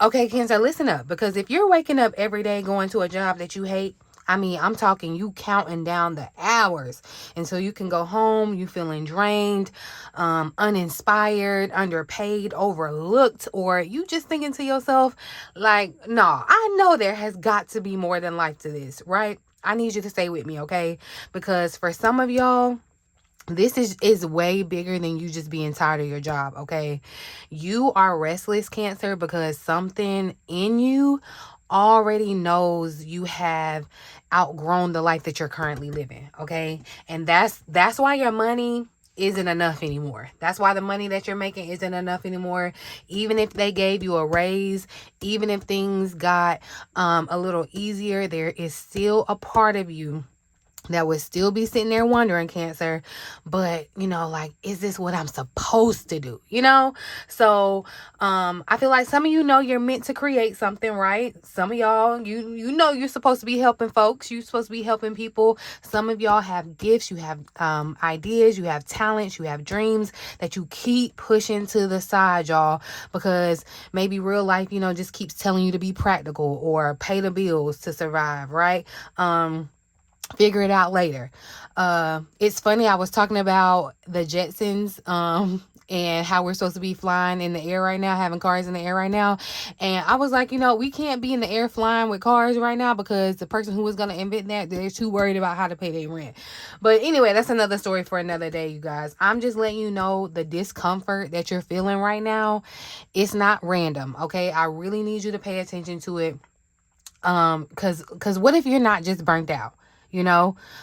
Okay, Cancer, listen up. Because if you're waking up every day going to a job that you hate, I mean, I'm talking you counting down the hours until you can go home, you feeling drained, uninspired, underpaid, overlooked, or you just thinking to yourself, like, no, I know there has got to be more than life to this, right? I need you to stay with me, okay? Because for some of y'all, this is way bigger than you just being tired of your job, okay? You are restless, Cancer, because something in you already knows you have outgrown the life that you're currently living, okay? And that's why your money isn't enough anymore. That's why the money that you're making isn't enough anymore. Even if they gave you a raise, even if things got a little easier, there is still a part of you that would still be sitting there wondering, Cancer, but like, is this what I'm supposed to do? So I feel like some of you know you're meant to create something, right? Some of y'all, you know you're supposed to be helping folks, you're supposed to be helping people. Some of y'all have gifts, you have ideas, you have talents, you have dreams that you keep pushing to the side, y'all, because maybe real life, just keeps telling you to be practical or pay the bills to survive, right? Figure it out later. It's funny, I was talking about the Jetsons, and how we're supposed to be flying in the air right now, having cars in the air right now. And I was like, we can't be in the air flying with cars right now because the person who was going to invent that, they're too worried about how to pay their rent. But anyway, that's another story for another day, you guys. I'm just letting you know the discomfort that you're feeling right now. It's not random, okay? I really need you to pay attention to it. Because what if you're not just burnt out?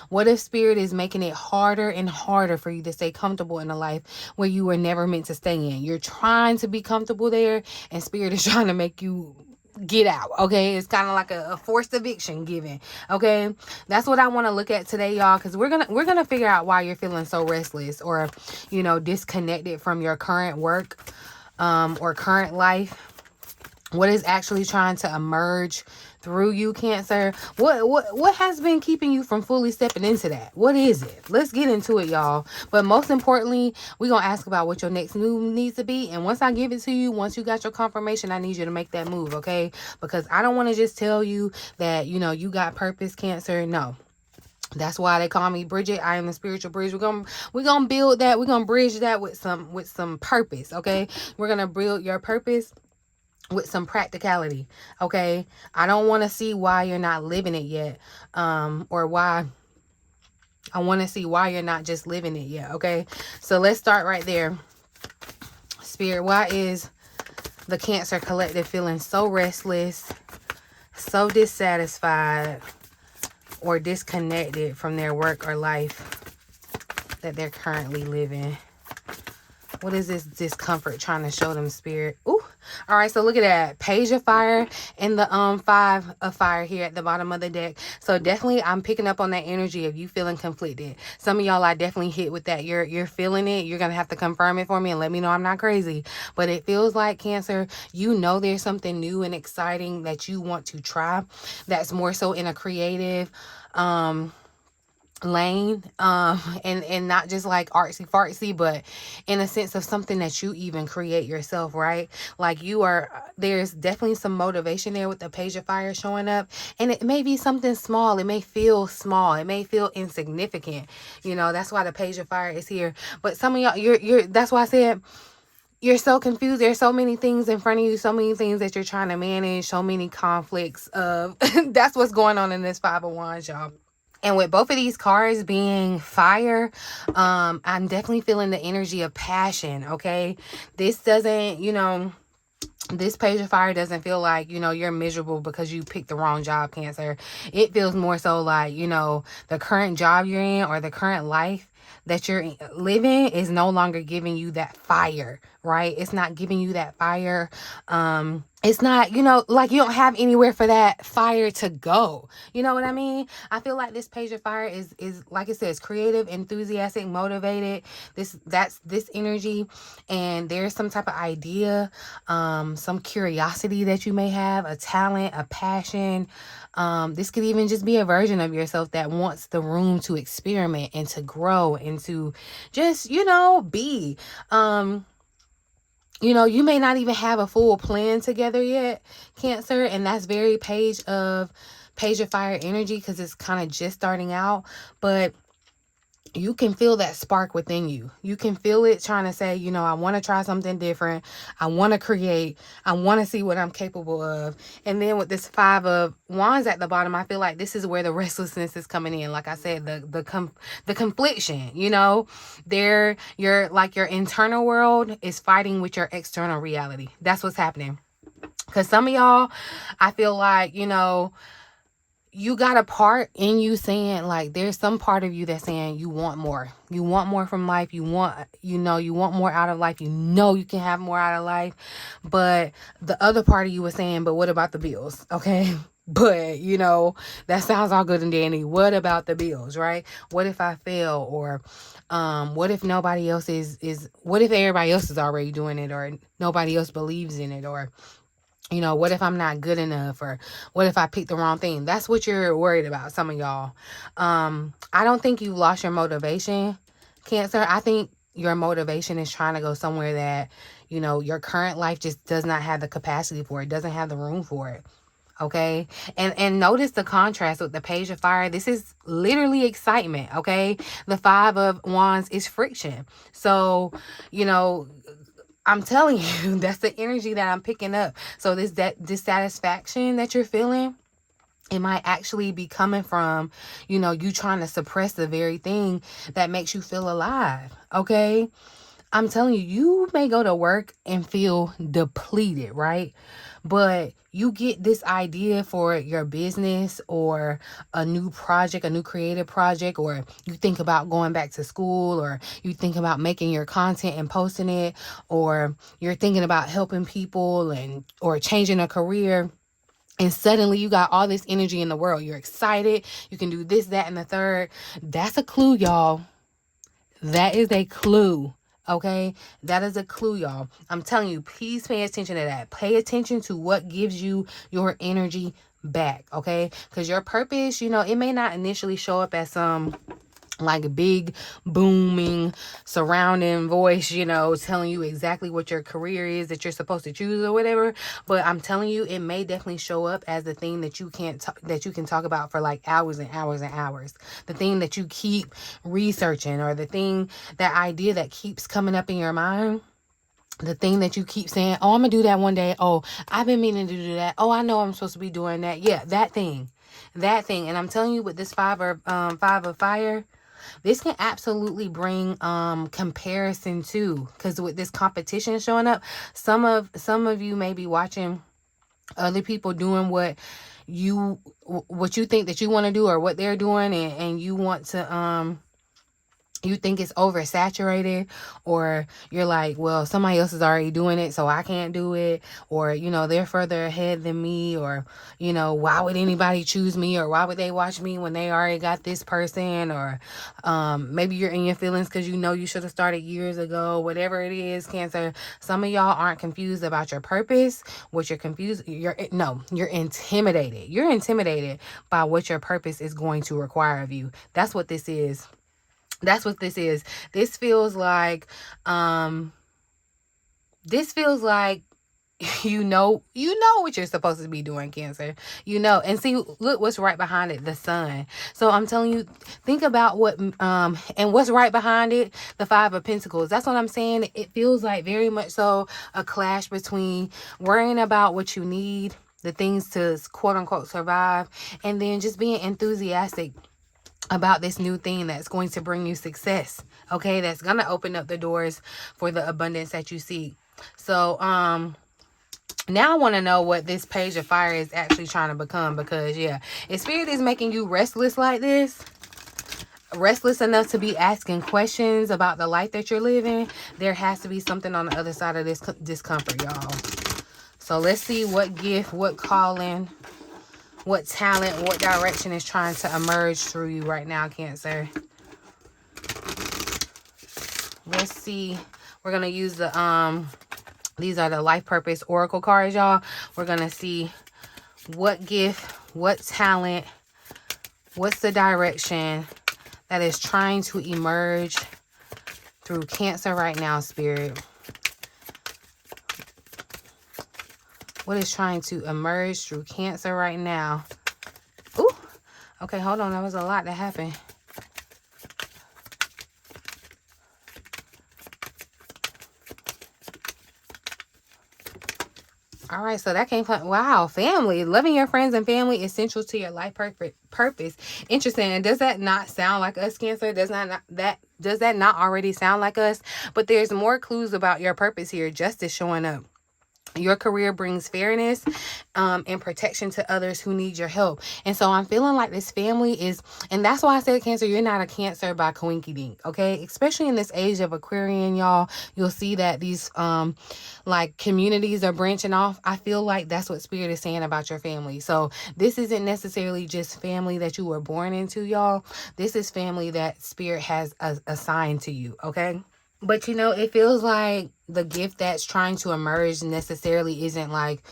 What if spirit is making it harder and harder for you to stay comfortable in a life where you were never meant to stay in? You're trying to be comfortable there, and spirit is trying to make you get out. Okay, it's kind of like a forced eviction given. Okay, that's what I want to look at today, y'all, because we're gonna figure out why you're feeling so restless or disconnected from your current work, or current life. What is actually trying to emerge through you, Cancer? What has been keeping you from fully stepping into that? What is it? Let's get into it, y'all. But most importantly, we're gonna ask about what your next move needs to be. And once I give it to you, once you got your confirmation, I need you to make that move, okay? Because I don't want to just tell you that you got purpose, Cancer. No. That's why they call me Bridget. I am the spiritual bridge. We're gonna build that. We're gonna bridge that with some purpose, okay? We're gonna build your purpose with some practicality, okay? I don't want to see why you're not living it yet, or why I want to see why you're not just living it yet, okay? So let's start right there. Spirit, why is the Cancer collective feeling so restless, so dissatisfied, or disconnected from their work or life that they're currently living? What is this discomfort trying to show them, Spirit? Ooh. All right, so look at that. Page of Fire and the 5 of Fire here at the bottom of the deck. So definitely I'm picking up on that energy of you feeling conflicted. Some of y'all I definitely hit with that. You're feeling it. You're going to have to confirm it for me and let me know I'm not crazy. But it feels like, Cancer, there's something new and exciting that you want to try that's more so in a creative lane, and not just like artsy fartsy, but in a sense of something that you even create yourself, right? Like there's definitely some motivation there with the Page of Fire showing up, and it may be something small. It may feel small, it may feel insignificant. That's why the Page of Fire is here. But some of y'all, you're that's why I said you're so confused. There's so many things in front of you, so many things that you're trying to manage, so many conflicts of that's what's going on in this 5 of Wands, y'all. And with both of these cards being fire, I'm definitely feeling the energy of passion, okay? This doesn't, this Page of Fire doesn't feel like, you're miserable because you picked the wrong job, Cancer. It feels more so like, the current job you're in or the current life that you're living is no longer giving you that fire, right? It's not giving you that fire. It's not, like you don't have anywhere for that fire to go. You know what I mean? I feel like this Page of Fire is like it says, creative, enthusiastic, motivated. That's this energy, and there's some type of idea, some curiosity that you may have, a talent, a passion. This could even just be a version of yourself that wants the room to experiment and to grow and to just, be. You may not even have a full plan together yet, Cancer, and that's very Page of Fire energy, because it's kind of just starting out. But you can feel that spark within you. You can feel it trying to say, I want to try something different. I want to create. I want to see what I'm capable of. And then with this 5 of Wands at the bottom, I feel like this is where the restlessness is coming in. Like I said, the confliction, your internal world is fighting with your external reality. That's what's happening. Because some of y'all, I feel like, you got a part in you saying, like, there's some part of you that's saying you want more. You want more from life. You want more out of life. You can have more out of life. But the other part of you was saying, but what about the bills? Okay. But, that sounds all good and dandy. What about the bills, right? What if I fail? Or what if nobody else what if everybody else is already doing it, or nobody else believes in it? Or what if I'm not good enough, or what if I pick the wrong thing? That's what you're worried about, some of y'all. I don't think you've lost your motivation, Cancer. I think your motivation is trying to go somewhere that, your current life just does not have the capacity for it, doesn't have the room for it. Okay. And notice the contrast with the Page of Fire. This is literally excitement. Okay. The 5 of Wands is friction. So, I'm telling you, that's the energy that I'm picking up. So this dissatisfaction that you're feeling, it might actually be coming from, you trying to suppress the very thing that makes you feel alive. Okay. I'm telling you, you may go to work and feel depleted, right? But you get this idea for your business or a new project, a new creative project, or you think about going back to school, or you think about making your content and posting it, or you're thinking about helping people or changing a career. And suddenly you got all this energy in the world. You're excited. You can do this, that, and the third. That's a clue, y'all. That is a clue. Okay, that is a clue, y'all. I'm telling you, please pay attention to that. Pay attention to what gives you your energy back. Okay, because your purpose, it may not initially show up as some like a big booming surrounding voice, telling you exactly what your career is that you're supposed to choose or whatever. But I'm telling you, it may definitely show up as the thing that you that you can talk about for like hours and hours and hours. The thing that you keep researching, or the thing, that idea that keeps coming up in your mind. The thing that you keep saying, oh, I'm gonna do that one day. Oh, I've been meaning to do that. Oh, I know I'm supposed to be doing that. Yeah, that thing. And I'm telling you, with this 5 of Fire, this can absolutely bring comparison too, because with this competition showing up, some of you may be watching other people doing what you think that you want to do, or what they're doing, and you want to you think it's oversaturated, or you're like, well, somebody else is already doing it, so I can't do it, or they're further ahead than me, or why would anybody choose me, or why would they watch me when they already got this person, or maybe you're in your feelings because you should have started years ago. Whatever it is, Cancer, some of y'all aren't confused about your purpose. What you're confused, you're intimidated. You're intimidated by what your purpose is going to require of you. That's what this is. This feels like you know what you're supposed to be doing, Cancer. And see, look what's right behind it, the Sun. So I'm telling you, think about what and what's right behind it, the 5 of Pentacles. That's what I'm saying. It feels like very much so a clash between worrying about what you need, the things to quote unquote survive, and then just being enthusiastic about this new thing that's going to bring you success. Okay, that's gonna open up the doors for the abundance that you seek. So now I want to know what this Page of Fire is actually trying to become, because if Spirit is making you restless like this, restless enough to be asking questions about the life that you're living, there has to be something on the other side of this discomfort, y'all. So let's see what gift, what calling, what talent, what direction is trying to emerge through you right now, Cancer. Let's see. We're going to use the these are the life purpose oracle cards, y'all. We're going to see what gift, what talent, what's the direction that is trying to emerge through Cancer right now, Spirit. What is trying to emerge through Cancer right now? Ooh. Okay, hold on. That was a lot that happened. All right, so that came from, wow, family. Loving your friends and family is essential to your life purpose. Interesting. And does that not sound like us, Cancer? Does that not already sound like us? But there's more clues about your purpose here. Justice showing up. Your career brings fairness and protection to others who need your help. And so I'm feeling like this family is, and that's why I said, Cancer, you're not a Cancer by coinky-dink, okay? Especially in this age of Aquarian, y'all, you'll see that these like communities are branching off. I feel like that's what Spirit is saying about your family. So this isn't necessarily just family that you were born into, y'all. This is family that Spirit has assigned to you, okay? But it feels like the gift that's trying to emerge necessarily isn't like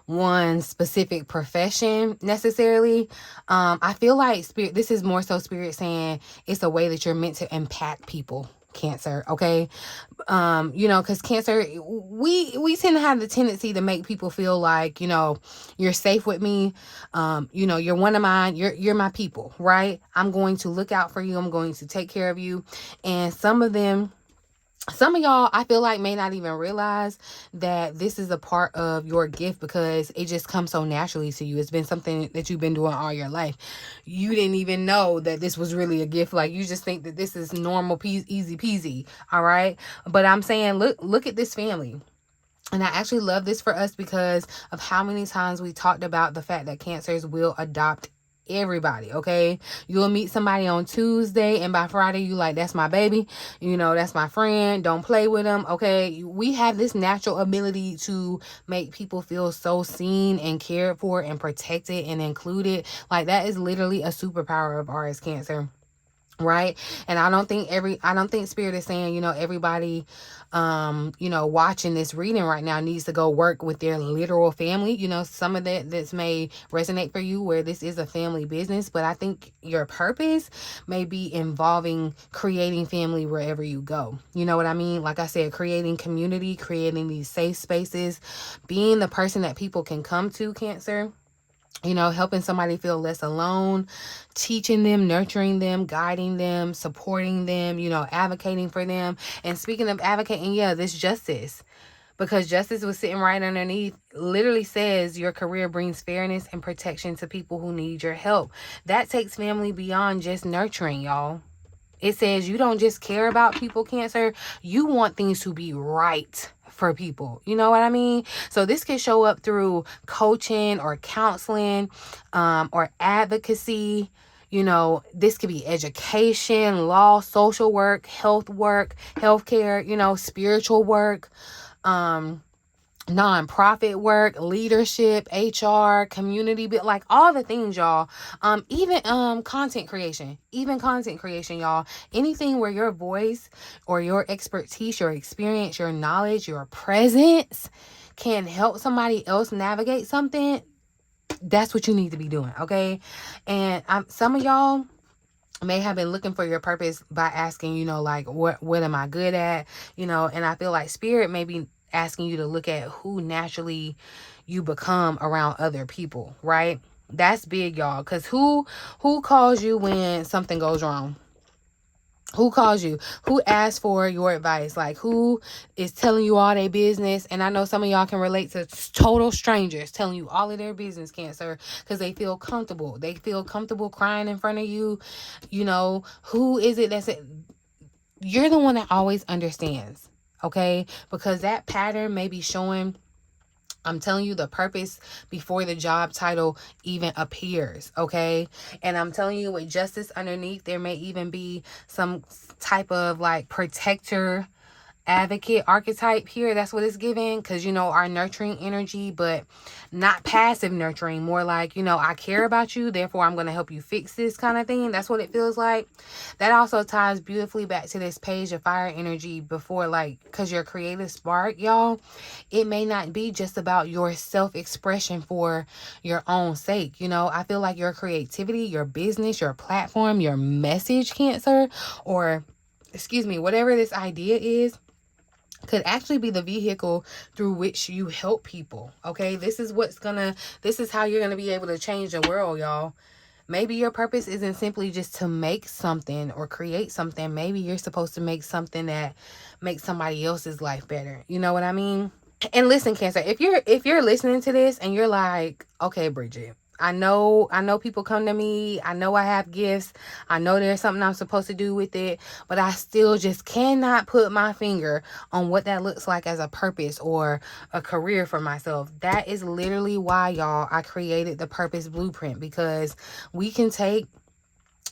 one specific profession necessarily. I feel like Spirit, this is more so Spirit saying it's a way that you're meant to impact people, Cancer, okay? Because Cancer, we tend to have the tendency to make people feel like, you're safe with me. You're one of mine. You're my people, right? I'm going to look out for you. I'm going to take care of you. And some of y'all, I feel like, may not even realize that this is a part of your gift because it just comes so naturally to you. It's been something that you've been doing all your life. You didn't even know that this was really a gift. Like, you just think that this is normal, easy peasy. All right. But I'm saying, look at this family. And I actually love this for us because of how many times we talked about the fact that Cancers will adopt everybody, okay? You'll meet somebody on Tuesday and by Friday you like, that's my baby, that's my friend, don't play with them, okay? We have this natural ability to make people feel so seen and cared for and protected and included. Like, that is literally a superpower of ours, Cancer. Right. And I don't think Spirit is saying, everybody, watching this reading right now needs to go work with their literal family. Some of this may resonate for you where this is a family business, but I think your purpose may be involving creating family wherever you go. You know what I mean? Like I said, creating community, creating these safe spaces, being the person that people can come to, Cancer. Helping somebody feel less alone, teaching them, nurturing them, guiding them, supporting them, advocating for them. And speaking of advocating, this justice, because justice was sitting right underneath, literally says your career brings fairness and protection to people who need your help. That takes family beyond just nurturing, y'all. It says you don't just care about people, Cancer. You want things to be right for people. You know what I mean? So this could show up through coaching or counseling, or advocacy. This could be education, law, social work, healthcare, spiritual work, nonprofit work, leadership, HR, community, but like all the things, y'all. Even content creation, y'all. Anything where your voice or your expertise, your experience, your knowledge, your presence can help somebody else navigate something. That's what you need to be doing, okay? And some of y'all may have been looking for your purpose by asking, like, what am I good at? And I feel like Spirit may be asking you to look at who naturally you become around other people, right? That's big, y'all, because who calls you when something goes wrong? Who calls you? Who asks for your advice? Like, who is telling you all their business? And I know some of y'all can relate to total strangers telling you all of their business, Cancer, because they feel comfortable. They feel comfortable crying in front of you. Who is it that's it? You're the one that always understands, okay? Because that pattern may be showing, I'm telling you, the purpose before the job title even appears, okay? And I'm telling you, with justice underneath, there may even be some type of like protector, advocate archetype here. That's what it's giving, because our nurturing energy, but not passive nurturing, more like, I care about you, therefore I'm going to help you fix this kind of thing. That's what it feels like. That also ties beautifully back to this page of fire energy before, like, because your creative spark, y'all, it may not be just about your self-expression for your own sake. I feel like your creativity, your business, your platform, your message, Cancer, or whatever this idea is, could actually be the vehicle through which you help people. Okay, this is how you're gonna be able to change the world, y'all. Maybe your purpose isn't simply just to make something or create something. Maybe you're supposed to make something that makes somebody else's life better. You know what I mean? And listen, Cancer, if you're listening to this and you're like, okay, Bridget, I know people come to me. I know I have gifts. I know there's something I'm supposed to do with it, but I still just cannot put my finger on what that looks like as a purpose or a career for myself. That is literally why, y'all, I created the Purpose Blueprint, because we can take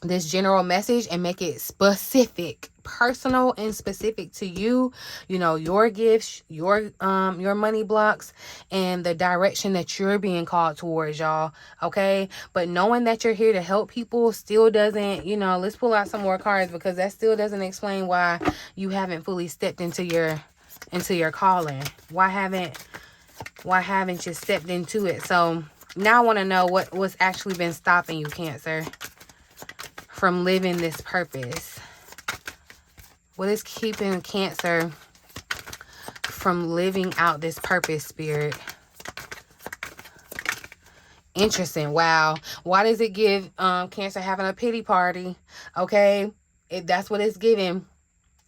this general message and make it specific, personal and specific to you, your gifts, your money blocks, and the direction that you're being called towards, y'all. Okay, but knowing that you're here to help people still doesn't, let's pull out some more cards, because that still doesn't explain why you haven't fully stepped into your calling. Why haven't you stepped into it? So now I want to know what's actually been stopping you, Cancer, from living this purpose. What is keeping Cancer from living out this purpose, Spirit? Interesting. Wow. Why does it give Cancer having a pity party? Okay, that's what it's giving.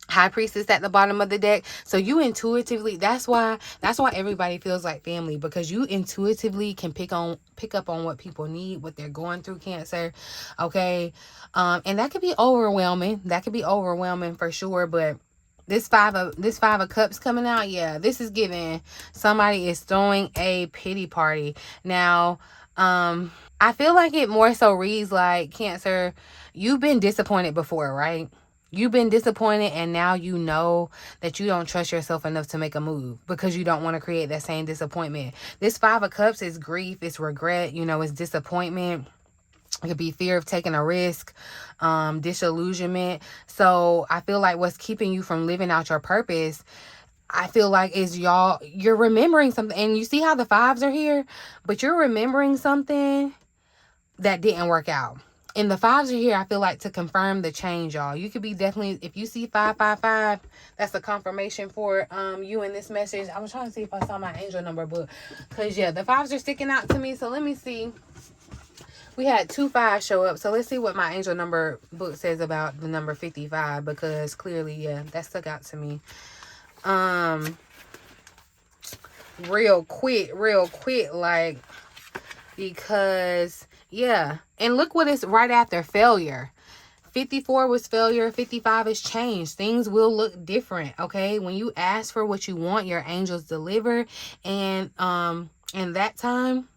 High Priestess at the bottom of the deck. So you intuitively, that's why everybody feels like family, because you intuitively can pick up on what people need, what they're going through, Cancer. Okay. And that could be overwhelming. That could be overwhelming for sure. But this five of cups coming out, yeah, this is giving somebody is throwing a pity party. Now, I feel like it more so reads like, Cancer, you've been disappointed before, right? You've been disappointed, and now you know that you don't trust yourself enough to make a move because you don't want to create that same disappointment. This Five of Cups is grief, it's regret, it's disappointment. It could be fear of taking a risk, disillusionment. So I feel like what's keeping you from living out your purpose, I feel like, is you're remembering something. And you see how the fives are here, but you're remembering something that didn't work out. And the fives are here, I feel like, to confirm the change, y'all. You could be definitely, if you see 555, that's a confirmation for you in this message. I was trying to see if I saw my angel number book, because yeah, the fives are sticking out to me. So let me see. We had 2 5s show up, so let's see what my angel number book says about the number 55, because clearly, yeah, that stuck out to me. Real quick, like, because yeah, and look what is right after failure. 54 was failure, 55 is change. Things will look different, okay? When you ask for what you want, your angels deliver, and that time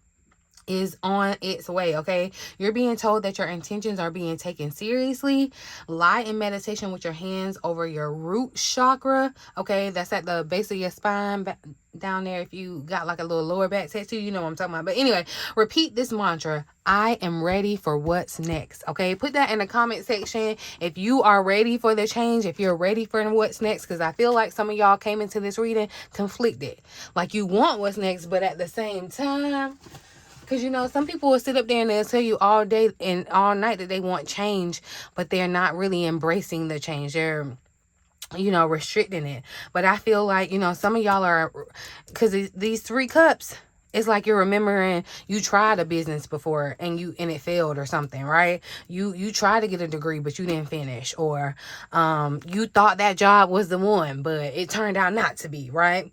is on its way, okay? You're being told that your intentions are being taken seriously. Lie in meditation with your hands over your root chakra, okay? That's at the base of your spine, down there. If you got like a little lower back tattoo, you know what I'm talking about. But anyway, repeat this mantra: I am ready for what's next, okay? Put that in the comment section if you are ready for the change, if you're ready for what's next, because I feel like some of y'all came into this reading conflicted. Like you want what's next, but at the same time, because, some people will sit up there and they'll tell you all day and all night that they want change, but they're not really embracing the change. They're, restricting it. But I feel like, some of y'all are, because these 3 cups, it's like you're remembering you tried a business before and it failed or something, right? You tried to get a degree, but you didn't finish. Or you thought that job was the one, but it turned out not to be, right?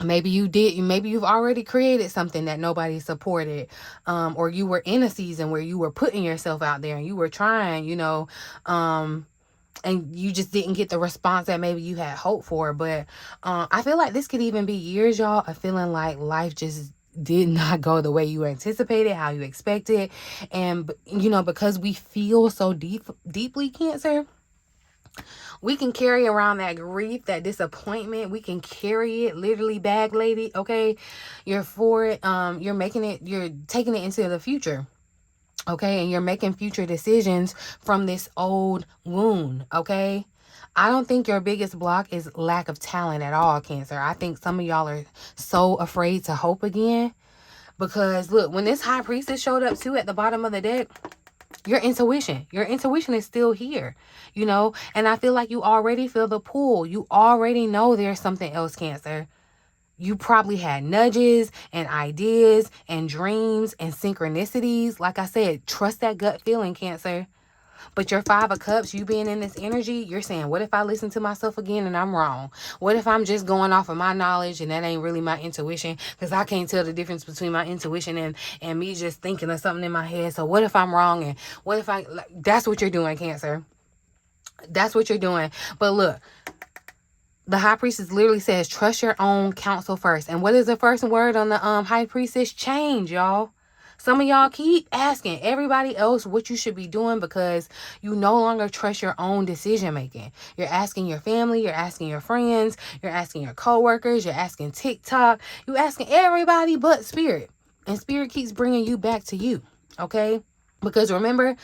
Maybe you did. Maybe you've already created something that nobody supported, or you were in a season where you were putting yourself out there and you were trying, and you just didn't get the response that maybe you had hoped for. But I feel like this could even be years, y'all, of feeling like life just did not go the way you anticipated, how you expected. And, because we feel so deeply, Cancer, we can carry around that grief, that disappointment. We can carry it, literally, bag lady, okay? You're for it. You're taking it into the future, okay? And you're making future decisions from this old wound, okay? I don't think your biggest block is lack of talent at all, Cancer. I think some of y'all are so afraid to hope again, because look, when this High Priestess showed up too at the bottom of the deck, Your intuition is still here, and I feel like you already feel the pull. You already know there's something else, Cancer. You probably had nudges and ideas and dreams and synchronicities. Like I said, trust that gut feeling, Cancer. But your 5 of Cups, you being in this energy, you're saying, what if I listen to myself again and I'm wrong? What if I'm just going off of my knowledge and that ain't really my intuition? Because I can't tell the difference between my intuition and me just thinking of something in my head. So what if I'm wrong? And what if that's what you're doing, Cancer. That's what you're doing. But look, the High Priestess literally says, trust your own counsel first. And what is the first word on the High Priestess? Change, y'all. Some of y'all keep asking everybody else what you should be doing because you no longer trust your own decision making. You're asking your family, you're asking your friends, you're asking your coworkers, you're asking TikTok, you're asking everybody but Spirit. And Spirit keeps bringing you back to you, okay? Because remember,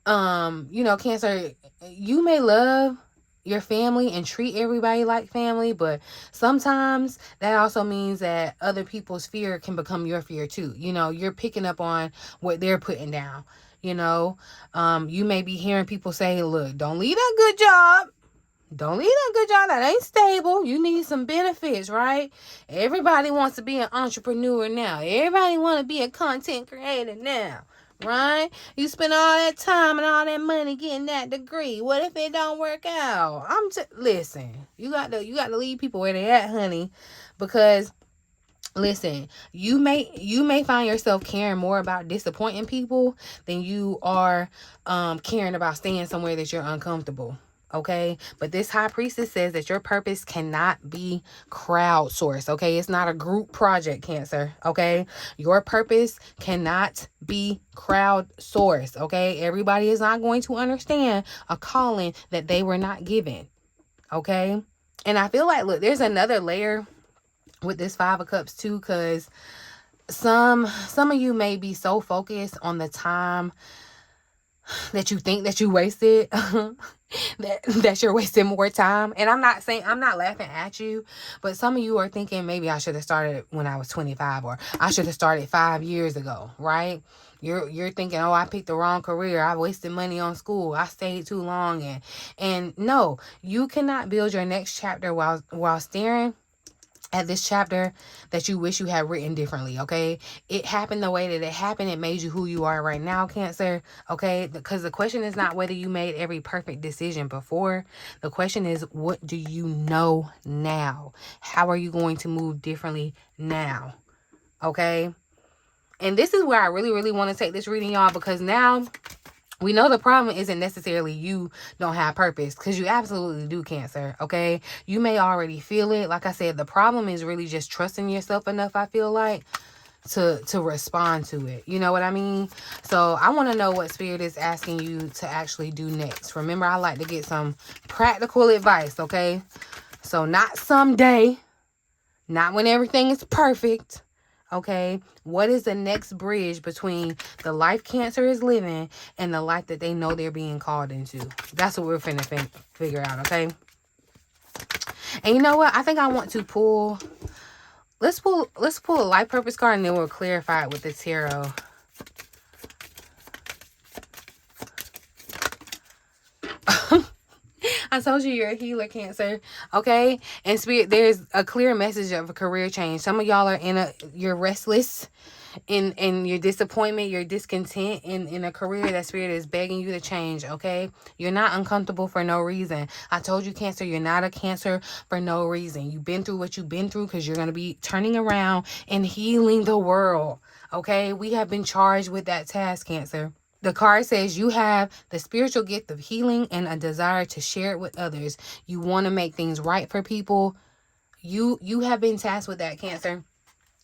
Cancer, you may love your family and treat everybody like family, but sometimes that also means that other people's fear can become your fear too. You're picking up on what they're putting down. You may be hearing people say, look, don't leave that good job. Don't leave that good job. That ain't stable. You need some benefits, right? Everybody wants to be an entrepreneur now. Everybody want to be a content creator now. Right? You spend all that time and all that money getting that degree. What if it don't work out? Listen. You got to leave people where they at, honey, because listen, you may find yourself caring more about disappointing people than you are caring about staying somewhere that you're uncomfortable. Okay, but this High Priestess says that your purpose cannot be crowdsourced. Okay, it's not a group project, Cancer. Okay, your purpose cannot be crowdsourced. Okay, everybody is not going to understand a calling that they were not given. Okay, and I feel like, look, there's another layer with this 5 of Cups too, because some of you may be so focused on the time that you think that you wasted that you're wasting more time. And I'm not laughing at you, but some of you are thinking maybe I should have started when I was 25, or I should have started 5 years ago, right? You're thinking, oh, I picked the wrong career. I wasted money on school. I stayed too long. And no, you cannot build your next chapter while staring at this chapter that you wish you had written differently, okay? It happened the way that it happened. It made you who you are right now, Cancer, okay? Because the question is not whether you made every perfect decision before. The question is, what do you know now? How are you going to move differently now, okay? And this is where I really, really want to take this reading, y'all, because now we know the problem isn't necessarily you don't have purpose, because you absolutely do, Cancer, okay? You may already feel it. Like I said, the problem is really just trusting yourself enough, I feel like, to respond to it. You know what I mean? So I want to know what Spirit is asking you to actually do next. Remember, I like to get some practical advice, okay? So not someday, not when everything is perfect. Okay, what is the next bridge between the life Cancer is living and the life that they know they're being called into? That's what we're finna figure out, okay? And you know what? I think I want to pull. Let's pull a life purpose card, and then we'll clarify it with the tarot. I told you you're a healer, Cancer. Okay? And Spirit, there's a clear message of a career change. Some of y'all are you're restless in your disappointment, your discontent in a career that Spirit is begging you to change, okay? You're not uncomfortable for no reason. I told you, Cancer, you're not a Cancer for no reason. You've been through what you've been through because you're going to be turning around and healing the world, okay? We have been charged with that task, Cancer. The card says you have the spiritual gift of healing and a desire to share it with others. You want to make things right for people. You have been tasked with that, Cancer.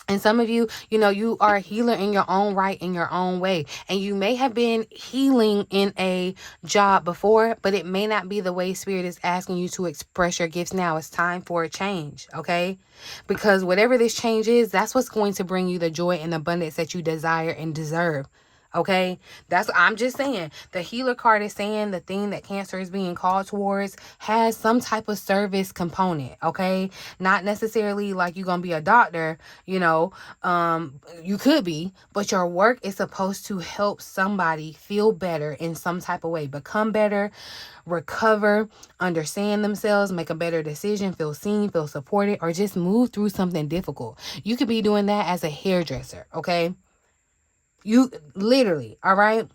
And some of you, you are a healer in your own right, in your own way. And you may have been healing in a job before, but it may not be the way Spirit is asking you to express your gifts now. It's time for a change, okay? Because whatever this change is, that's what's going to bring you the joy and abundance that you desire and deserve. Okay, I'm just saying, the healer card is saying the thing that Cancer is being called towards has some type of service component. Okay, not necessarily like you're gonna be a doctor, you could be, but your work is supposed to help somebody feel better in some type of way, become better, recover, understand themselves, make a better decision, feel seen, feel supported, or just move through something difficult. You could be doing that as a hairdresser. Okay, you literally, all right?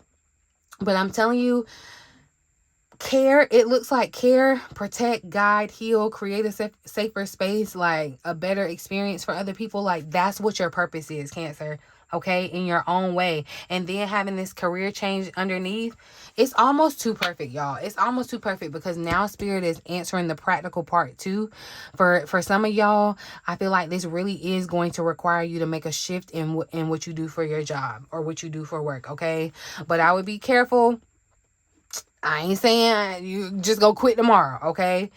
But I'm telling you, care, it looks like care, protect, guide, heal, create a safer space, like a better experience for other people. Like, that's what your purpose is, Cancer. Okay, in your own way. And then having this career change underneath, it's almost too perfect, y'all. It's almost too perfect, because now Spirit is answering the practical part too. For some of y'all, I feel like this really is going to require you to make a shift in what you do for your job or what you do for work. Okay, but I would be careful. I ain't saying you just go quit tomorrow, okay?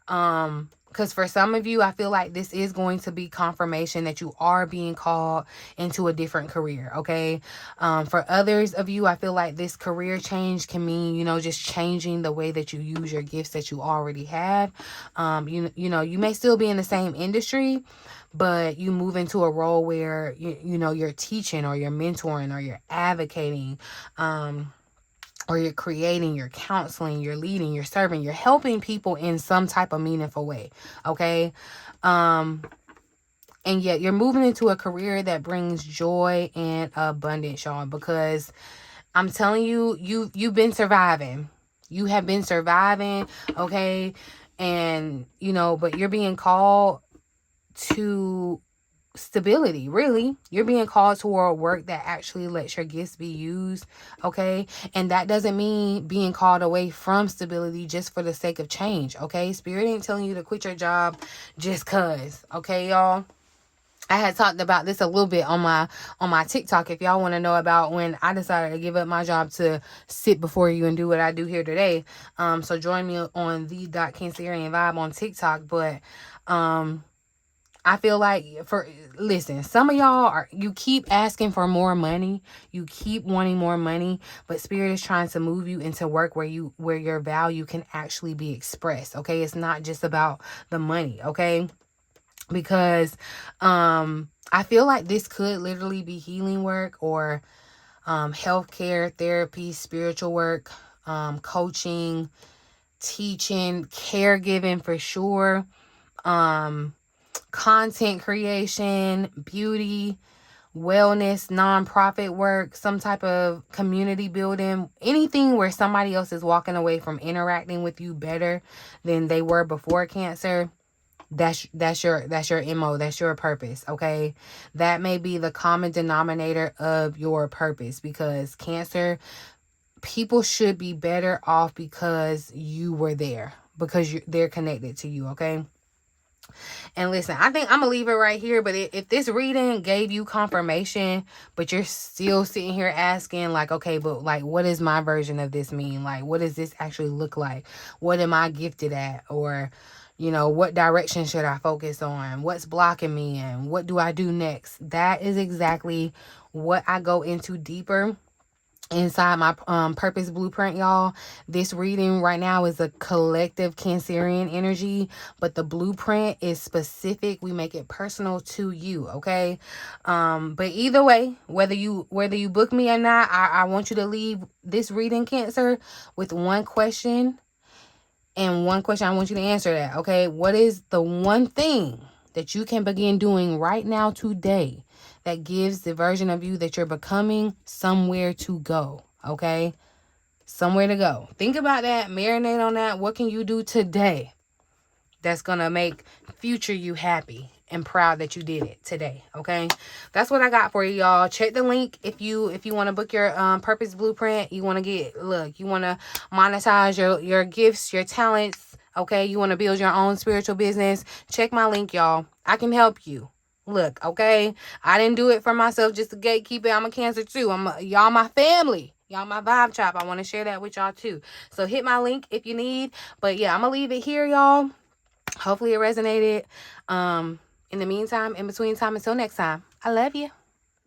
Because for some of you, I feel like this is going to be confirmation that you are being called into a different career, okay? For others of you, I feel like this career change can mean, just changing the way that you use your gifts that you already have. You may still be in the same industry, but you move into a role where, you're teaching or you're mentoring or you're advocating, or you're creating, you're counseling, you're leading, you're serving, you're helping people in some type of meaningful way. Okay. And yet you're moving into a career that brings joy and abundance, y'all, because I'm telling you, you've been surviving. You have been surviving. Okay. And, but you're being called to stability. Really, you're being called toward work that actually lets your gifts be used. Okay, and that doesn't mean being called away from stability just for the sake of change. Okay, Spirit ain't telling you to quit your job just cause. Okay, y'all, I had talked about this a little bit on my TikTok. If y'all want to know about when I decided to give up my job to sit before you and do what I do here today, so join me on the Cancerian Vibe on TikTok. But I feel like, listen, some of y'all you keep asking for more money. You keep wanting more money, but Spirit is trying to move you into work where your value can actually be expressed. Okay. It's not just about the money. Okay. Because, I feel like this could literally be healing work or, healthcare, therapy, spiritual work, coaching, teaching, caregiving for sure. Content creation, beauty, wellness, nonprofit work, some type of community building, anything where somebody else is walking away from interacting with you better than they were before, Cancer. That's your MO, that's your purpose. Okay, that may be the common denominator of your purpose, because Cancer, people should be better off because you were there, because they're connected to you. Okay. And listen, I think I'm going to leave it right here. But if this reading gave you confirmation, but you're still sitting here asking, like, okay, but like, what does my version of this mean? Like, what does this actually look like? What am I gifted at? Or, what direction should I focus on? What's blocking me? And what do I do next? That is exactly what I go into deeper inside my purpose blueprint, y'all. This reading right now is a collective Cancerian energy, but the blueprint is specific. We make it personal to you. Okay. But either way, whether you book me or not, I want you to leave this reading, Cancer, with one question, and one question I want you to answer that. Okay. What is the one thing that you can begin doing right now today that gives the version of you that you're becoming somewhere to go? Okay? Somewhere to go. Think about that. Marinate on that. What can you do today that's going to make future you happy and proud that you did it today? Okay? That's what I got for you, y'all. Check the link if you want to book your purpose blueprint. You want to you want to monetize your gifts, your talents. Okay? You want to build your own spiritual business. Check my link, y'all. I can help you. Look, okay? I didn't do it for myself just to gatekeep it. I'm a Cancer too. Y'all my family. Y'all my vibe chop. I want to share that with y'all too. So hit my link if you need. But yeah, I'm going to leave it here, y'all. Hopefully it resonated. In the meantime, in between time, until next time, I love you.